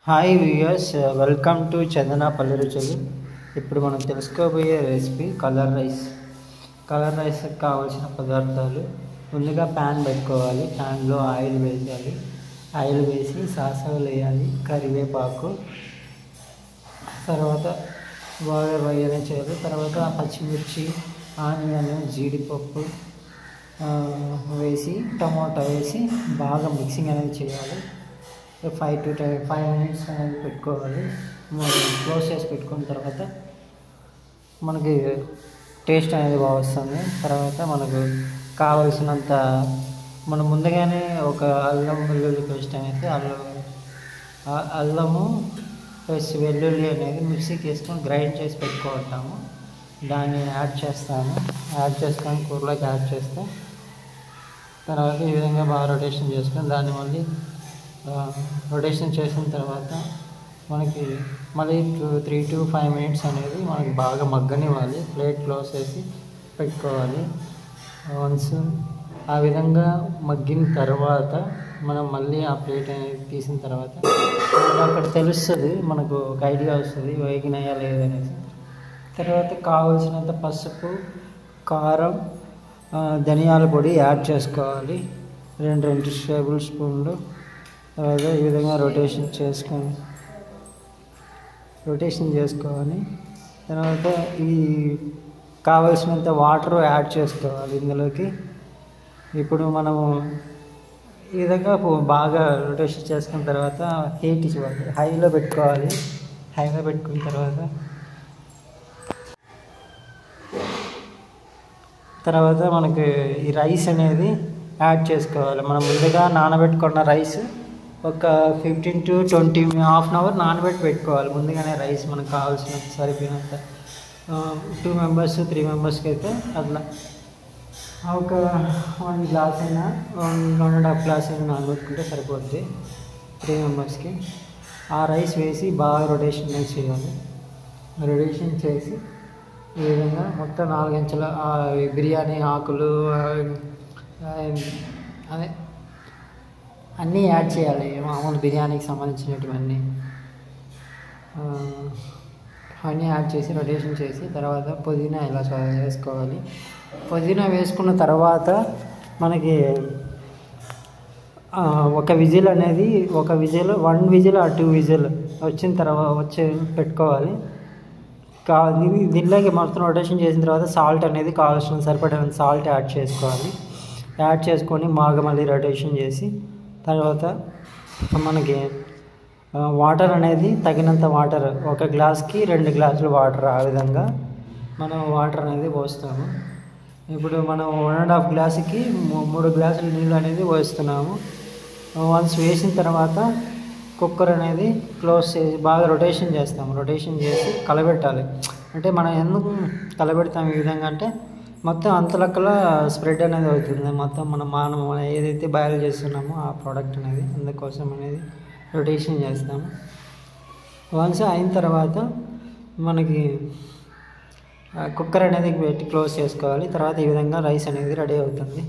Hi viewers, welcome to చందన పల్లె రుచులు. ఇప్పుడు మనం తెలుసుకోబోయే రెసిపీ కలర్ రైస్. కలర్ రైస్కి కావాల్సిన పదార్థాలు: ముందుగా ప్యాన్ పెట్టుకోవాలి. ప్యాన్లో ఆయిల్ వేయాలి. ఆయిల్ వేసి సాసులు వేయాలి, కరివేపాకు, తర్వాత బాగా వేయనే చేయాలి. తర్వాత పచ్చిమిర్చి, ఆనియన్, జీడిపప్పు వేసి టమాటా వేసి బాగా మిక్సింగ్ అనేది చేయాలి. 5 to 5 minutes అనేది పెట్టుకోవాలి. క్లోజ్ చేసి పెట్టుకున్న తర్వాత మనకి టేస్ట్ అనేది బాగా వస్తుంది. తర్వాత మనకు కావలసినంత మనం ముందుగానే ఒక అల్లం వెల్లుల్లి పేస్ట్ అనేది అల్లము ప్లస్ వెల్లుల్లి అనేది మిక్సీకి వేసుకొని గ్రైండ్ చేసి పెట్టుకుంటాము. దాన్ని యాడ్ చేస్తాము. యాడ్ చేసుకొని కూరలోకి యాడ్ చేస్తే తర్వాత ఈ విధంగా బాగా రొటేషన్ చేసుకొని దాన్ని మళ్ళీ రొటేషన్ చేసిన తర్వాత మనకి మళ్ళీ 3 to 5 minutes అనేది మనకి బాగా మగ్గనివ్వాలి. ప్లేట్ క్లోజ్ చేసి పెట్టుకోవాలి. వన్స్ ఆ విధంగా మగ్గిన తర్వాత మనం మళ్ళీ ఆ ప్లేట్ అనేది తీసిన తర్వాత అక్కడ తెలుస్తుంది, మనకు ఒక ఐడియా వస్తుంది వేగినాయా లేదనేసి. తర్వాత కావలసినంత పసుపు, కారం, ధనియాల పొడి యాడ్ చేసుకోవాలి. 2 టేబుల్ స్పూన్లు. తర్వాత ఈ విధంగా రొటేషన్ చేసుకోవాలి. తర్వాత ఈ కావలసినంత వాటర్ యాడ్ చేసుకోవాలి ఇందులోకి. ఇప్పుడు మనము ఈ విధంగా బాగా రొటేషన్ చేసుకున్న తర్వాత హీట్ ఇవ్వాలి. హైలో పెట్టుకోవాలి. హైలో పెట్టుకున్న తర్వాత మనకి ఈ రైస్ అనేది యాడ్ చేసుకోవాలి. మనం ముందుగా నానబెట్టుకున్న రైస్ ఒక 15 to 20 హాఫ్ అన్ అవర్ నానబెట్టి పెట్టుకోవాలి. ముందుగానే రైస్ మనకు కావాల్సినంత సరిపోయినంత 2 members 3 members అయితే అట్లా ఒక 1 గ్లాస్ అయినా 1.5 గ్లాస్ అయినా నానబెట్టుకుంటే సరిపోద్ది 3 members. ఆ రైస్ వేసి బాగా రొటేషన్ చేయాలి. రొటేషన్ చేసి ఈ విధంగా మొత్తం 4 ఇంచుల బిర్యానీ ఆకులు అదే అన్నీ యాడ్ చేయాలి. మామూలు బిర్యానీకి సంబంధించినటువన్నీ అన్నీ యాడ్ చేసి రొటేషన్ చేసి తర్వాత పుదీనా ఇలా వేసుకోవాలి. పుదీనా వేసుకున్న తర్వాత మనకి ఒక విజిల్ అనేది 1 విజిల్ ఆ 2 విజిల్ వచ్చిన తర్వాత పెట్టుకోవాలి. దీనిలోకి మొత్తం రొటేషన్ చేసిన తర్వాత సాల్ట్ అనేది కావాల్సిన సరిపడినంత సాల్ట్ యాడ్ చేసుకోవాలి. యాడ్ చేసుకొని బాగా మళ్ళీ రొటేషన్ చేసి తర్వాత మనకి వాటర్ అనేది తగినంత వాటర్, 1 గ్లాస్కి 2 గ్లాసులు వాటర్, ఆ విధంగా మనం వాటర్ అనేది పోస్తాము. ఇప్పుడు మనం 1.5 గ్లాసుకి 3 గ్లాసుల నీళ్ళు అనేది పోస్తున్నాము. వన్స్ వేసిన తర్వాత కుక్కర్ అనేది క్లోజ్ చేసి బాగా రొటేషన్ చేస్తాము. రొటేషన్ చేసి కలబెట్టాలి. అంటే మనం ఎందుకు కలబెడతాం ఈ విధంగా అంటే మొత్తం అంతలక్కలా స్ప్రెడ్ అనేది అవుతుంది. మొత్తం మనం ఏదైతే బాయిల్ చేస్తున్నామో ఆ ప్రోడక్ట్ అనేది అందుకోసం అనేది రొటేషన్ చేస్తాము. వన్స్ అయిన తర్వాత మనకి కుక్కర్ అనేది పెట్టి క్లోజ్ చేసుకోవాలి. తర్వాత ఈ విధంగా రైస్ అనేది రెడీ అవుతుంది.